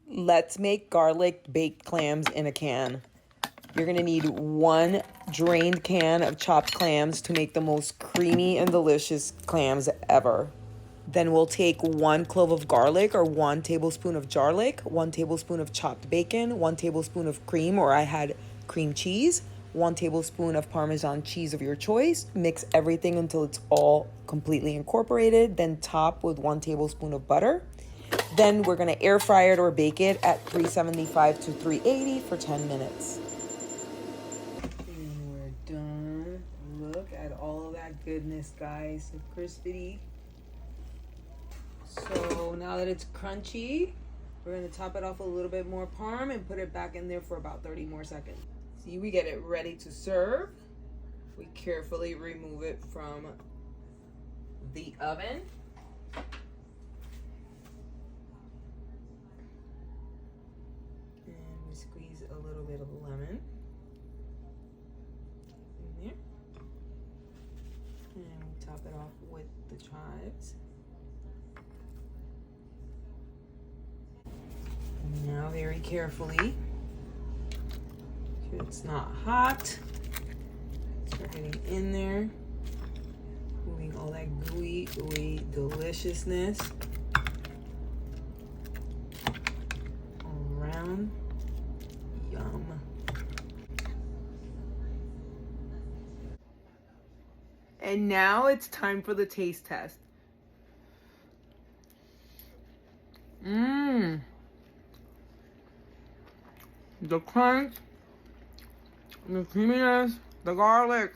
Let's make garlic baked clams in a can. You're gonna need 1 drained can of chopped clams to make the most creamy and delicious clams ever. Then we'll take 1 clove of garlic or 1 tablespoon of garlic, 1 tablespoon of chopped bacon, 1 tablespoon of cream, or I had cream cheese, 1 tablespoon of Parmesan cheese of your choice. Mix everything until it's all completely incorporated. Then top with 1 tablespoon of butter. Then we're gonna air fry it or bake it at 375 to 380 for 10 minutes. And we're done. Look at all of that goodness, guys. So crispy. So now that it's crunchy, we're gonna top it off with a little bit more parm and put it back in there for about 30 more seconds. See, we get it ready to serve. We carefully remove it from the oven. And we squeeze a little bit of lemon in there. And we top it off with the chives. Now very carefully, it's not hot, start getting in there, moving all that gooey deliciousness all around. Yum. And now it's time for the taste test. The crunch, the creaminess, the garlic.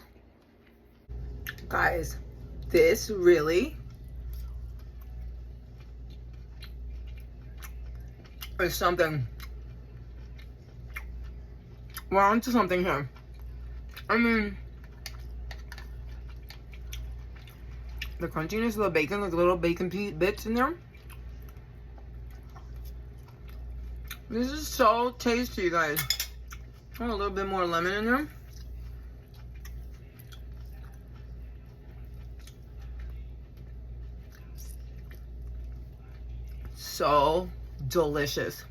Guys, this really is something. We're onto something here. I mean, the crunchiness of the bacon, like little bacon bits in there. This is so tasty, you guys. Oh, a little bit more lemon in there. So delicious.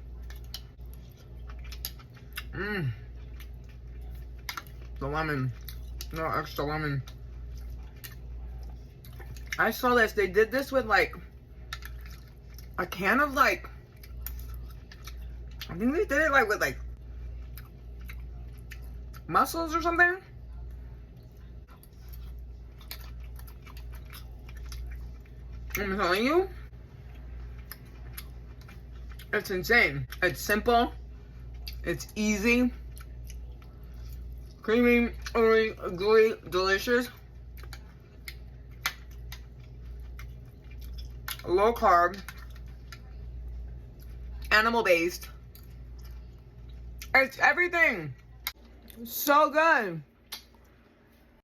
The lemon. No extra lemon. I saw this. They did this with like a can of like, I think they did it like with like mussels or something. I'm telling you, it's insane. It's simple, it's easy, creamy, ooey, gooey, delicious, low carb, animal based. It's everything. So good.